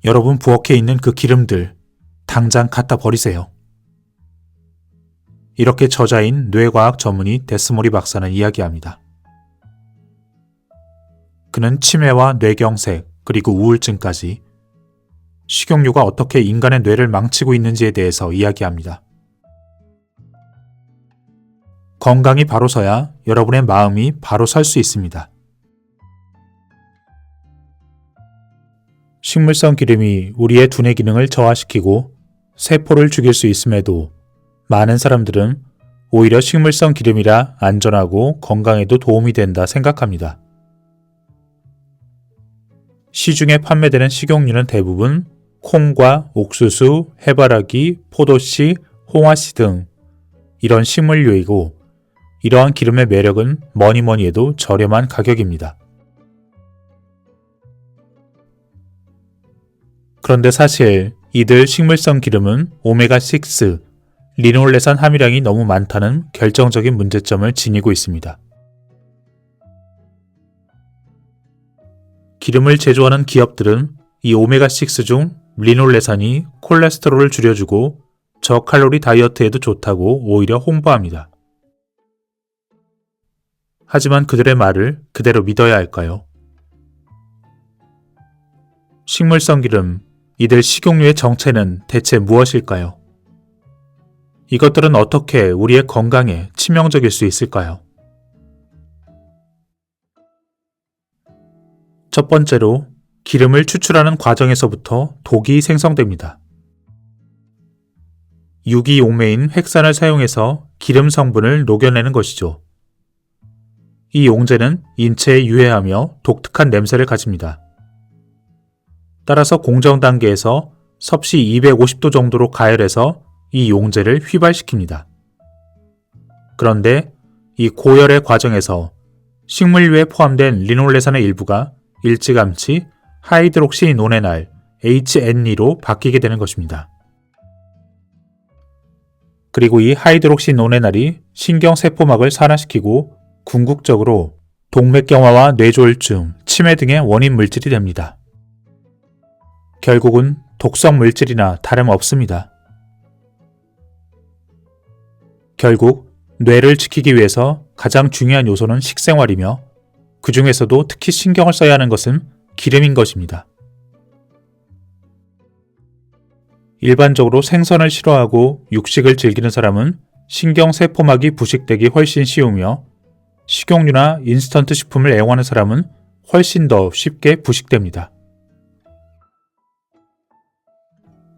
여러분 부엌에 있는 그 기름들 당장 갖다 버리세요. 이렇게 저자인 뇌과학 전문의 데스모리 박사는 이야기합니다. 그는 치매와 뇌경색 그리고 우울증까지 식용유가 어떻게 인간의 뇌를 망치고 있는지에 대해서 이야기합니다. 건강이 바로 서야 여러분의 마음이 바로 설 수 있습니다. 식물성 기름이 우리의 두뇌 기능을 저하시키고 세포를 죽일 수 있음에도 많은 사람들은 오히려 식물성 기름이라 안전하고 건강에도 도움이 된다 생각합니다. 시중에 판매되는 식용유는 대부분 콩과 옥수수, 해바라기, 포도씨, 홍화씨 등 이런 식물유이고 이러한 기름의 매력은 뭐니 해도 저렴한 가격입니다. 그런데 사실 이들 식물성 기름은 오메가6, 리놀레산 함유량이 너무 많다는 결정적인 문제점을 지니고 있습니다. 기름을 제조하는 기업들은 이 오메가6 중 리놀레산이 콜레스테롤을 줄여주고 저칼로리 다이어트에도 좋다고 오히려 홍보합니다. 하지만 그들의 말을 그대로 믿어야 할까요? 식물성 기름, 이들 식용유의 정체는 대체 무엇일까요? 이것들은 어떻게 우리의 건강에 치명적일 수 있을까요? 첫 번째로 기름을 추출하는 과정에서부터 독이 생성됩니다. 유기용매인 획산을 사용해서 기름 성분을 녹여내는 것이죠. 이 용제는 인체에 유해하며 독특한 냄새를 가집니다. 따라서 공정 단계에서 섭씨 250도 정도로 가열해서 이 용제를 휘발시킵니다. 그런데 이 고열의 과정에서 식물유에 포함된 리놀레산의 일부가 일찌감치 하이드록시 노네날 HNE로 바뀌게 되는 것입니다. 그리고 이 하이드록시 노네날이 신경세포막을 산화시키고 궁극적으로 동맥경화와 뇌졸중, 치매 등의 원인 물질이 됩니다. 결국은 독성 물질이나 다름없습니다. 결국 뇌를 지키기 위해서 가장 중요한 요소는 식생활이며 그 중에서도 특히 신경을 써야 하는 것은 기름인 것입니다. 일반적으로 생선을 싫어하고 육식을 즐기는 사람은 신경세포막이 부식되기 훨씬 쉬우며 식용유나 인스턴트 식품을 애용하는 사람은 훨씬 더 쉽게 부식됩니다.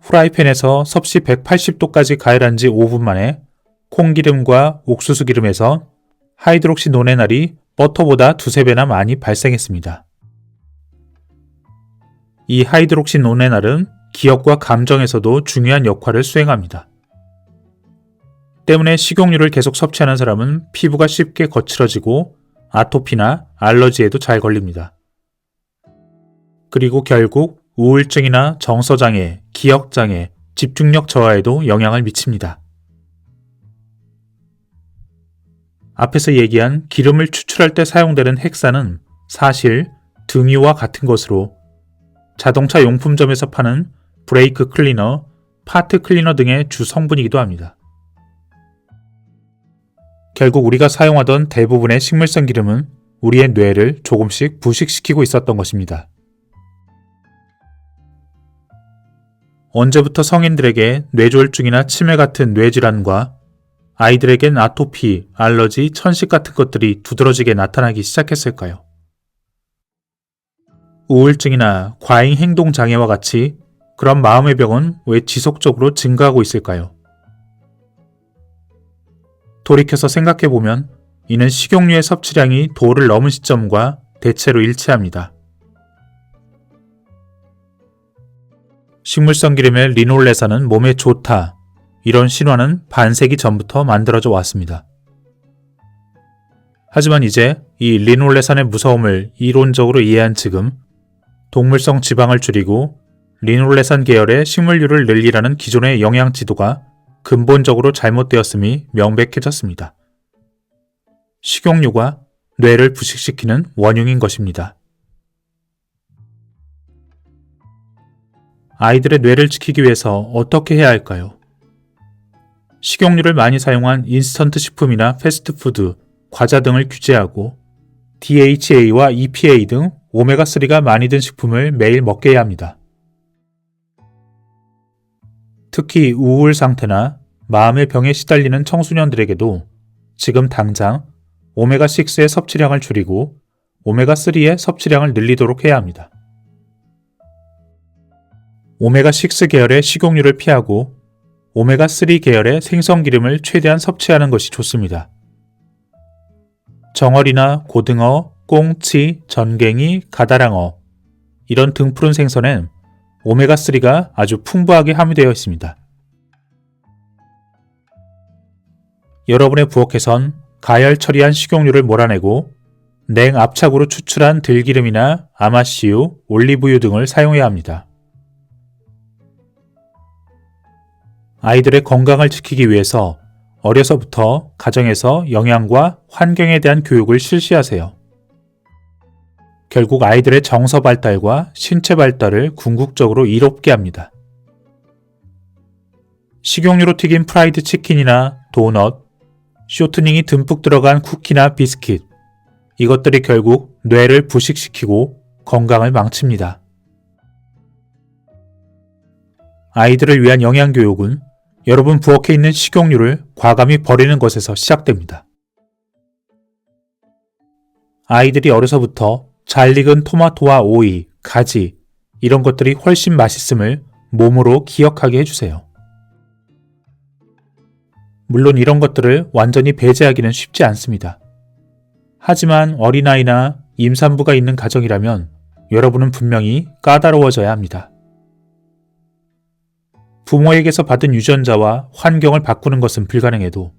후라이팬에서 섭씨 180도까지 가열한 지 5분 만에 콩기름과 옥수수 기름에서 하이드록시 노네날이 버터보다 두세 배나 많이 발생했습니다. 이 하이드록시 노네날은 기억과 감정에서도 중요한 역할을 수행합니다. 때문에 식용유를 계속 섭취하는 사람은 피부가 쉽게 거칠어지고 아토피나 알러지에도 잘 걸립니다. 그리고 결국 우울증이나 정서장애, 기억장애, 집중력 저하에도 영향을 미칩니다. 앞에서 얘기한 기름을 추출할 때 사용되는 헥사는 사실 등유와 같은 것으로 자동차 용품점에서 파는 브레이크 클리너, 파트 클리너 등의 주 성분이기도 합니다. 결국 우리가 사용하던 대부분의 식물성 기름은 우리의 뇌를 조금씩 부식시키고 있었던 것입니다. 언제부터 성인들에게 뇌졸중이나 치매 같은 뇌질환과 아이들에겐 아토피, 알러지, 천식 같은 것들이 두드러지게 나타나기 시작했을까요? 우울증이나 과잉 행동 장애와 같이 그런 마음의 병은 왜 지속적으로 증가하고 있을까요? 돌이켜서 생각해보면 이는 식용유의 섭취량이 도를 넘은 시점과 대체로 일치합니다. 식물성 기름의 리놀레산은 몸에 좋다. 이런 신화는 반세기 전부터 만들어져 왔습니다. 하지만 이제 이 리놀레산의 무서움을 이론적으로 이해한 지금 동물성 지방을 줄이고 리놀레산 계열의 식물유를 늘리라는 기존의 영양 지도가 근본적으로 잘못되었음이 명백해졌습니다. 식용유가 뇌를 부식시키는 원흉인 것입니다. 아이들의 뇌를 지키기 위해서 어떻게 해야 할까요? 식용유를 많이 사용한 인스턴트 식품이나 패스트푸드, 과자 등을 규제하고 DHA와 EPA 등 오메가3가 많이 든 식품을 매일 먹게 해야 합니다. 특히 우울 상태나 마음의 병에 시달리는 청소년들에게도 지금 당장 오메가6의 섭취량을 줄이고 오메가3의 섭취량을 늘리도록 해야 합니다. 오메가6 계열의 식용유를 피하고 오메가3 계열의 생선기름을 최대한 섭취하는 것이 좋습니다. 정어리나 고등어, 꽁치, 전갱이, 가다랑어 이런 등푸른 생선엔 오메가3가 아주 풍부하게 함유되어 있습니다. 여러분의 부엌에선 가열 처리한 식용유를 몰아내고 냉압착으로 추출한 들기름이나 아마씨유, 올리브유 등을 사용해야 합니다. 아이들의 건강을 지키기 위해서 어려서부터 가정에서 영양과 환경에 대한 교육을 실시하세요. 결국 아이들의 정서 발달과 신체 발달을 궁극적으로 이롭게 합니다. 식용유로 튀긴 프라이드 치킨이나 도넛, 쇼트닝이 듬뿍 들어간 쿠키나 비스킷, 이것들이 결국 뇌를 부식시키고 건강을 망칩니다. 아이들을 위한 영양교육은 여러분 부엌에 있는 식용유를 과감히 버리는 것에서 시작됩니다. 아이들이 어려서부터 잘 익은 토마토와 오이, 가지 이런 것들이 훨씬 맛있음을 몸으로 기억하게 해주세요. 물론 이런 것들을 완전히 배제하기는 쉽지 않습니다. 하지만 어린아이나 임산부가 있는 가정이라면 여러분은 분명히 까다로워져야 합니다. 부모에게서 받은 유전자와 환경을 바꾸는 것은 불가능해도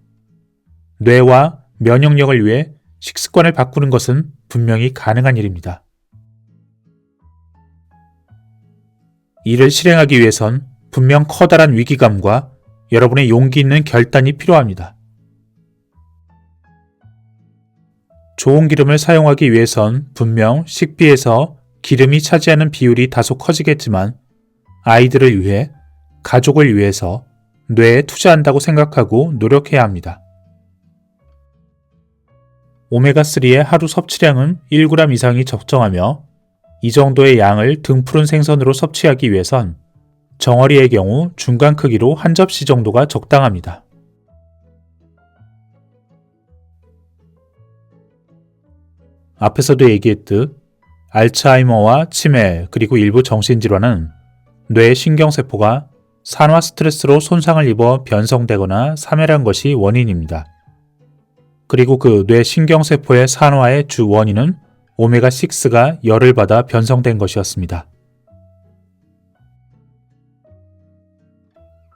뇌와 면역력을 위해 식습관을 바꾸는 것은 분명히 가능한 일입니다. 이를 실행하기 위해선 분명 커다란 위기감과 여러분의 용기 있는 결단이 필요합니다. 좋은 기름을 사용하기 위해선 분명 식비에서 기름이 차지하는 비율이 다소 커지겠지만 아이들을 위해 가족을 위해서 뇌에 투자한다고 생각하고 노력해야 합니다. 오메가3의 하루 섭취량은 1g 이상이 적정하며 이 정도의 양을 등푸른 생선으로 섭취하기 위해선 정어리의 경우 중간 크기로 한 접시 정도가 적당합니다. 앞에서도 얘기했듯 알츠하이머와 치매 그리고 일부 정신질환은 뇌 신경세포가 산화 스트레스로 손상을 입어 변성되거나 사멸한 것이 원인입니다. 그리고 그 뇌 신경세포의 산화의 주 원인은 오메가6가 열을 받아 변성된 것이었습니다.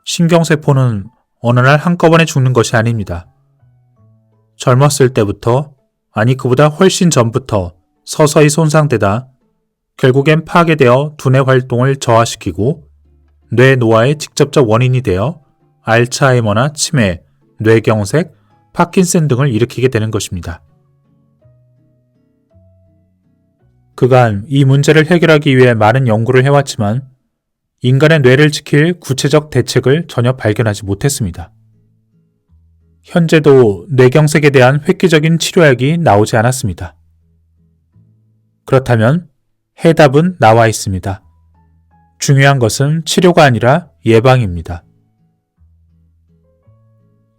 신경세포는 어느 날 한꺼번에 죽는 것이 아닙니다. 젊었을 때부터, 아니 그보다 훨씬 전부터 서서히 손상되다 결국엔 파괴되어 두뇌 활동을 저하시키고 뇌 노화의 직접적 원인이 되어 알츠하이머나 치매, 뇌경색, 파킨슨 등을 일으키게 되는 것입니다. 그간 이 문제를 해결하기 위해 많은 연구를 해왔지만 인간의 뇌를 지킬 구체적 대책을 전혀 발견하지 못했습니다. 현재도 뇌경색에 대한 획기적인 치료약이 나오지 않았습니다. 그렇다면 해답은 나와 있습니다. 중요한 것은 치료가 아니라 예방입니다.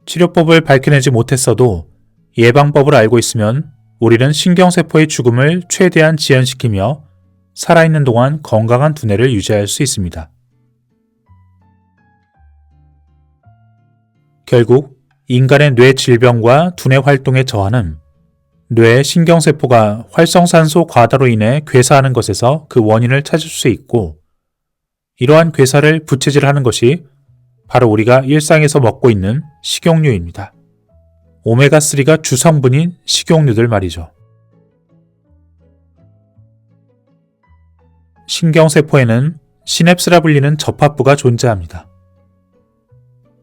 치료법을 밝혀내지 못했어도 예방법을 알고 있으면 우리는 신경세포의 죽음을 최대한 지연시키며 살아있는 동안 건강한 두뇌를 유지할 수 있습니다. 결국 인간의 뇌 질병과 두뇌 활동의 저하는 뇌 신경세포가 활성산소 과다로 인해 괴사하는 것에서 그 원인을 찾을 수 있고 이러한 괴사를 부채질하는 것이 바로 우리가 일상에서 먹고 있는 식용유입니다. 오메가3가 주성분인 식용유들 말이죠. 신경세포에는 시냅스라 불리는 접합부가 존재합니다.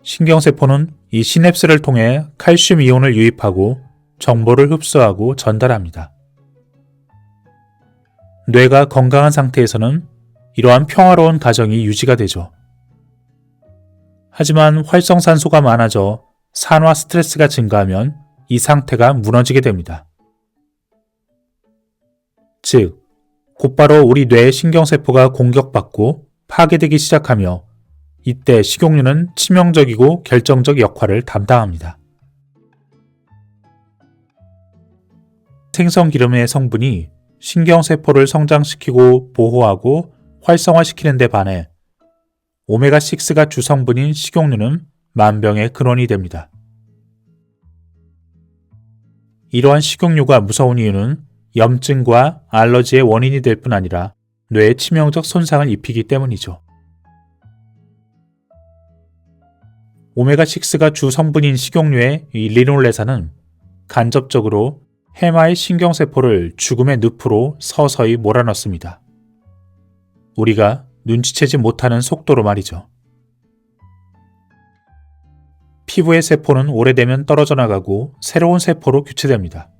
신경세포는 이 시냅스를 통해 칼슘 이온을 유입하고 정보를 흡수하고 전달합니다. 뇌가 건강한 상태에서는 이러한 평화로운 가정이 유지가 되죠. 하지만 활성산소가 많아져 산화 스트레스가 증가하면 이 상태가 무너지게 됩니다. 즉, 곧바로 우리 뇌의 신경세포가 공격받고 파괴되기 시작하며 이때 식용유는 치명적이고 결정적 역할을 담당합니다. 생선기름의 성분이 신경세포를 성장시키고 보호하고 활성화시키는 데 반해 오메가6가 주성분인 식용유는 만병의 근원이 됩니다. 이러한 식용유가 무서운 이유는 염증과 알러지의 원인이 될 뿐 아니라 뇌에 치명적 손상을 입히기 때문이죠. 오메가6가 주 성분인 식용유의 이 리놀레산은 간접적으로 해마의 신경세포를 죽음의 늪으로 서서히 몰아넣습니다. 우리가 눈치채지 못하는 속도로 말이죠. 피부의 세포는 오래되면 떨어져 나가고 새로운 세포로 교체됩니다.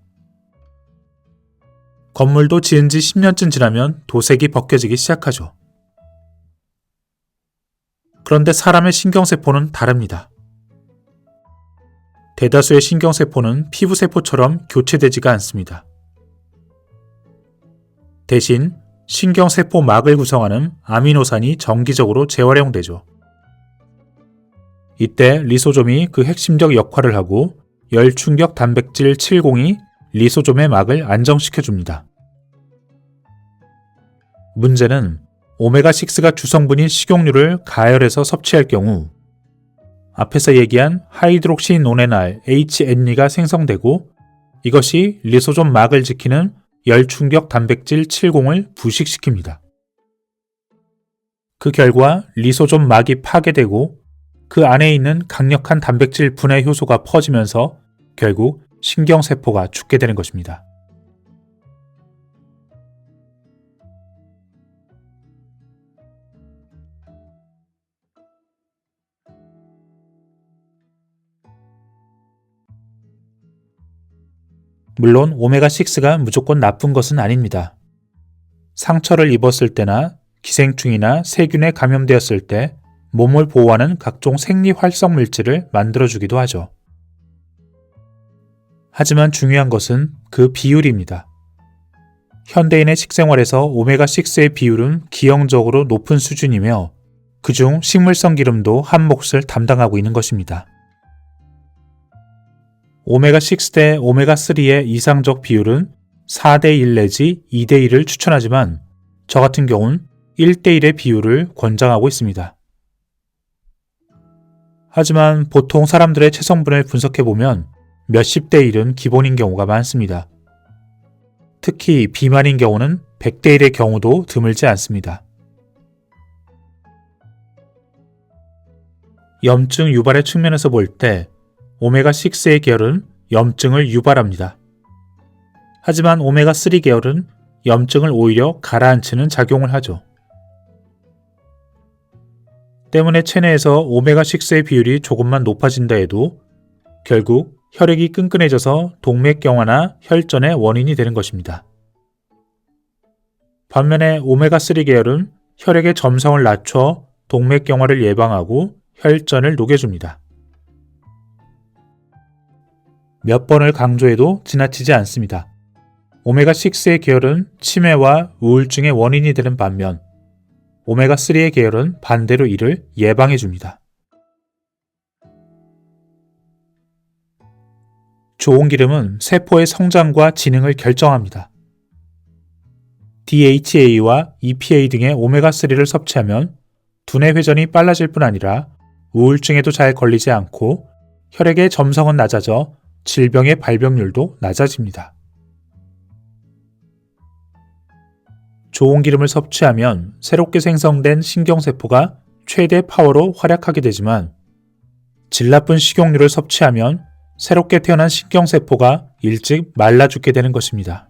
건물도 지은 지 10년쯤 지나면 도색이 벗겨지기 시작하죠. 그런데 사람의 신경세포는 다릅니다. 대다수의 신경세포는 피부세포처럼 교체되지가 않습니다. 대신 신경세포막을 구성하는 아미노산이 정기적으로 재활용되죠. 이때 리소좀이 그 핵심적 역할을 하고 열충격 단백질 70이 리소좀의 막을 안정시켜줍니다. 문제는 오메가6가 주성분인 식용유를 가열해서 섭취할 경우 앞에서 얘기한 하이드록시노네날 HNE가 생성되고 이것이 리소좀 막을 지키는 열충격 단백질 70을 부식시킵니다. 그 결과 리소좀 막이 파괴되고 그 안에 있는 강력한 단백질 분해 효소가 퍼지면서 결국 신경세포가 죽게 되는 것입니다. 물론 오메가6가 무조건 나쁜 것은 아닙니다. 상처를 입었을 때나 기생충이나 세균에 감염되었을 때 몸을 보호하는 각종 생리활성 물질을 만들어주기도 하죠. 하지만 중요한 것은 그 비율입니다. 현대인의 식생활에서 오메가6의 비율은 기형적으로 높은 수준이며 그중 식물성 기름도 한 몫을 담당하고 있는 것입니다. 오메가6 대 오메가3의 이상적 비율은 4대 1 내지 2대 1을 추천하지만 저 같은 경우는 1대 1의 비율을 권장하고 있습니다. 하지만 보통 사람들의 체성분을 분석해보면 몇십 대 1은 기본인 경우가 많습니다. 특히 비만인 경우는 100대 1의 경우도 드물지 않습니다. 염증 유발의 측면에서 볼 때 오메가6의 계열은 염증을 유발합니다. 하지만 오메가3 계열은 염증을 오히려 가라앉히는 작용을 하죠. 때문에 체내에서 오메가6의 비율이 조금만 높아진다 해도 결국 혈액이 끈끈해져서 동맥경화나 혈전의 원인이 되는 것입니다. 반면에 오메가3 계열은 혈액의 점성을 낮춰 동맥경화를 예방하고 혈전을 녹여줍니다. 몇 번을 강조해도 지나치지 않습니다. 오메가6의 계열은 치매와 우울증의 원인이 되는 반면 오메가3의 계열은 반대로 이를 예방해줍니다. 좋은 기름은 세포의 성장과 지능을 결정합니다. DHA와 EPA 등의 오메가3를 섭취하면 두뇌 회전이 빨라질 뿐 아니라 우울증에도 잘 걸리지 않고 혈액의 점성은 낮아져 질병의 발병률도 낮아집니다. 좋은 기름을 섭취하면 새롭게 생성된 신경세포가 최대 파워로 활약하게 되지만 질 나쁜 식용유를 섭취하면 새롭게 태어난 신경세포가 일찍 말라 죽게 되는 것입니다.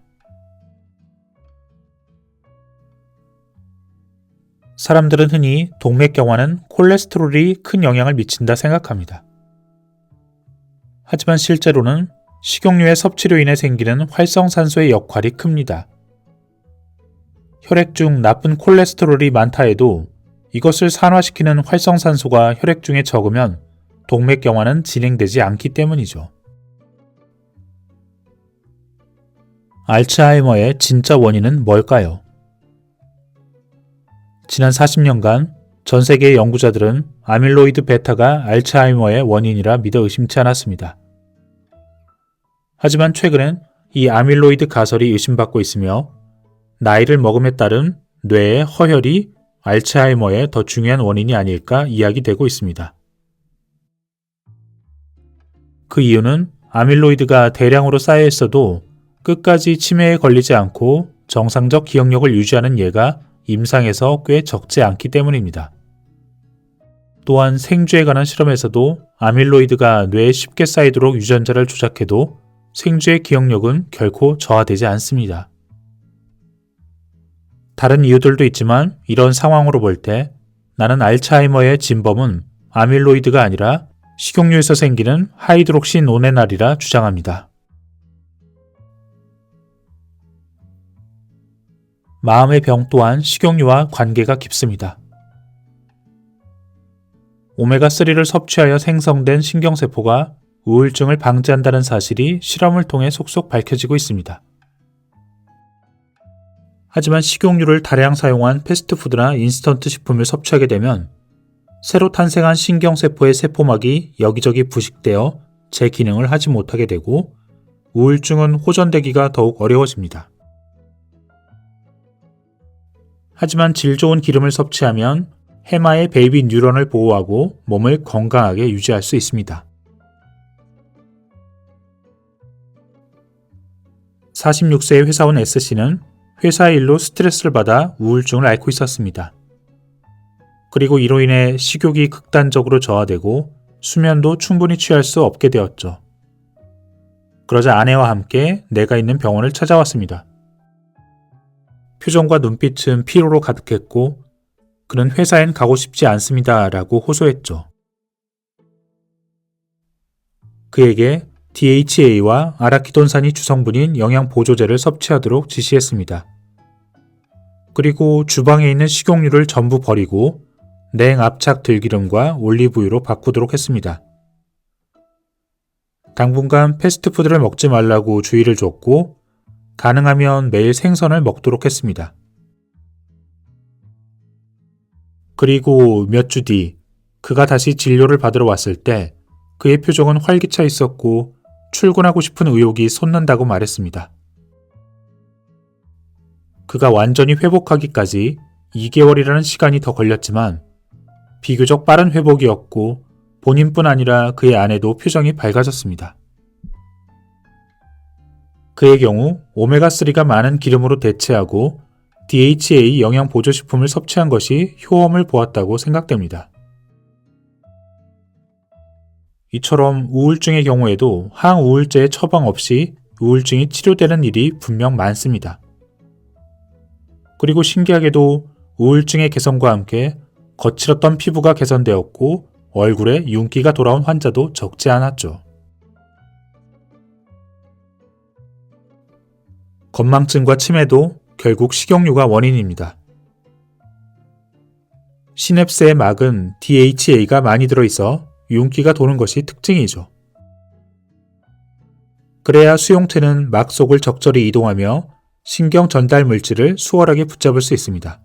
사람들은 흔히 동맥경화는 콜레스테롤이 큰 영향을 미친다 생각합니다. 하지만 실제로는 식용유의 섭취로 인해 생기는 활성산소의 역할이 큽니다. 혈액 중 나쁜 콜레스테롤이 많다 해도 이것을 산화시키는 활성산소가 혈액 중에 적으면 동맥경화는 진행되지 않기 때문이죠. 알츠하이머의 진짜 원인은 뭘까요? 지난 40년간 전 세계의 연구자들은 아밀로이드 베타가 알츠하이머의 원인이라 믿어 의심치 않았습니다. 하지만 최근엔 이 아밀로이드 가설이 의심받고 있으며 나이를 먹음에 따른 뇌의 허혈이 알츠하이머의 더 중요한 원인이 아닐까 이야기되고 있습니다. 그 이유는 아밀로이드가 대량으로 쌓여 있어도 끝까지 치매에 걸리지 않고 정상적 기억력을 유지하는 예가 임상에서 꽤 적지 않기 때문입니다. 또한 생쥐에 관한 실험에서도 아밀로이드가 뇌에 쉽게 쌓이도록 유전자를 조작해도 생쥐의 기억력은 결코 저하되지 않습니다. 다른 이유들도 있지만 이런 상황으로 볼 때 나는 알츠하이머의 진범은 아밀로이드가 아니라 식용유에서 생기는 하이드록시노네날이라 주장합니다. 마음의 병 또한 식용유와 관계가 깊습니다. 오메가3를 섭취하여 생성된 신경세포가 우울증을 방지한다는 사실이 실험을 통해 속속 밝혀지고 있습니다. 하지만 식용유를 다량 사용한 패스트푸드나 인스턴트 식품을 섭취하게 되면 새로 탄생한 신경세포의 세포막이 여기저기 부식되어 제 기능을 하지 못하게 되고 우울증은 호전되기가 더욱 어려워집니다. 하지만 질 좋은 기름을 섭취하면 해마의 베이비 뉴런을 보호하고 몸을 건강하게 유지할 수 있습니다. 46세의 회사원 S씨는 회사 일로 스트레스를 받아 우울증을 앓고 있었습니다. 그리고 이로 인해 식욕이 극단적으로 저하되고 수면도 충분히 취할 수 없게 되었죠. 그러자 아내와 함께 내가 있는 병원을 찾아왔습니다. 표정과 눈빛은 피로로 가득했고 그는 회사엔 가고 싶지 않습니다 라고 호소했죠. 그에게 DHA와 아라키돈산이 주성분인 영양보조제를 섭취하도록 지시했습니다. 그리고 주방에 있는 식용유를 전부 버리고 냉압착 들기름과 올리브유로 바꾸도록 했습니다. 당분간 패스트푸드를 먹지 말라고 주의를 줬고 가능하면 매일 생선을 먹도록 했습니다. 그리고 몇 주 뒤 그가 다시 진료를 받으러 왔을 때 그의 표정은 활기차 있었고 출근하고 싶은 의욕이 솟는다고 말했습니다. 그가 완전히 회복하기까지 2개월이라는 시간이 더 걸렸지만 비교적 빠른 회복이었고 본인뿐 아니라 그의 아내도 표정이 밝아졌습니다. 그의 경우 오메가3가 많은 기름으로 대체하고 DHA 영양 보조식품을 섭취한 것이 효험을 보았다고 생각됩니다. 이처럼 우울증의 경우에도 항우울제의 처방 없이 우울증이 치료되는 일이 분명 많습니다. 그리고 신기하게도 우울증의 개선과 함께 거칠었던 피부가 개선되었고 얼굴에 윤기가 돌아온 환자도 적지 않았죠. 건망증과 치매도 결국 식용유가 원인입니다. 시냅스의 막은 DHA가 많이 들어있어 윤기가 도는 것이 특징이죠. 그래야 수용체는 막 속을 적절히 이동하며 신경 전달 물질을 수월하게 붙잡을 수 있습니다.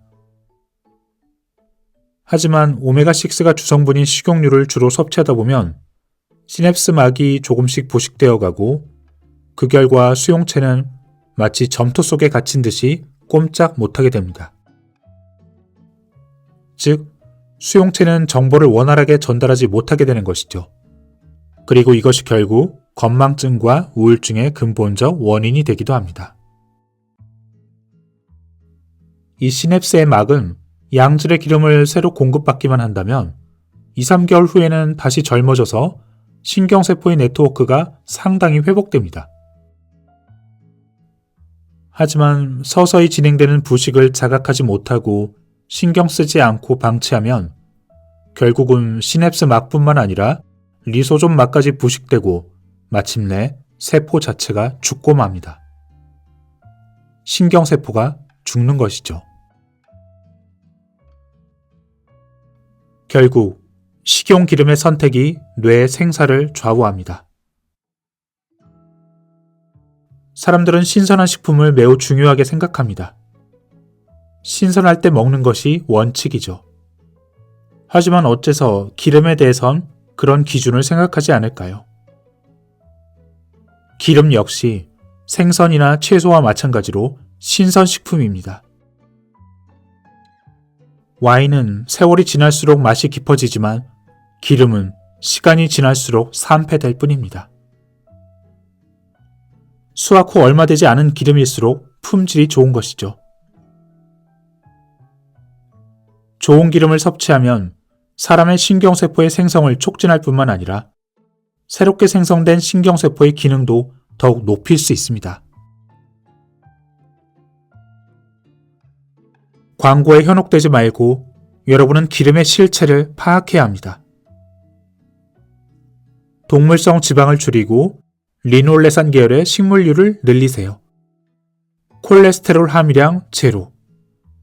하지만 오메가6가 주성분인 식용유를 주로 섭취하다 보면 시냅스 막이 조금씩 부식되어 가고 그 결과 수용체는 마치 점토 속에 갇힌 듯이 꼼짝 못하게 됩니다. 즉, 수용체는 정보를 원활하게 전달하지 못하게 되는 것이죠. 그리고 이것이 결국 건망증과 우울증의 근본적 원인이 되기도 합니다. 이 시냅스의 막은 양질의 기름을 새로 공급받기만 한다면 2-3개월 후에는 다시 젊어져서 신경세포의 네트워크가 상당히 회복됩니다. 하지만 서서히 진행되는 부식을 자각하지 못하고 신경 쓰지 않고 방치하면 결국은 시냅스 막뿐만 아니라 리소좀 막까지 부식되고 마침내 세포 자체가 죽고 맙니다. 신경세포가 죽는 것이죠. 결국 식용 기름의 선택이 뇌의 생사를 좌우합니다. 사람들은 신선한 식품을 매우 중요하게 생각합니다. 신선할 때 먹는 것이 원칙이죠. 하지만 어째서 기름에 대해선 그런 기준을 생각하지 않을까요? 기름 역시 생선이나 채소와 마찬가지로 신선식품입니다. 와인은 세월이 지날수록 맛이 깊어지지만 기름은 시간이 지날수록 산패될 뿐입니다. 수확 후 얼마 되지 않은 기름일수록 품질이 좋은 것이죠. 좋은 기름을 섭취하면 사람의 신경세포의 생성을 촉진할 뿐만 아니라 새롭게 생성된 신경세포의 기능도 더욱 높일 수 있습니다. 광고에 현혹되지 말고 여러분은 기름의 실체를 파악해야 합니다. 동물성 지방을 줄이고 리놀레산 계열의 식물류를 늘리세요. 콜레스테롤 함유량 제로,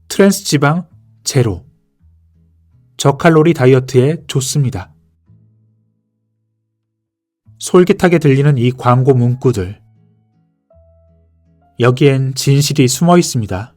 트랜스 지방 제로, 저칼로리 다이어트에 좋습니다. 솔깃하게 들리는 이 광고 문구들. 여기엔 진실이 숨어 있습니다.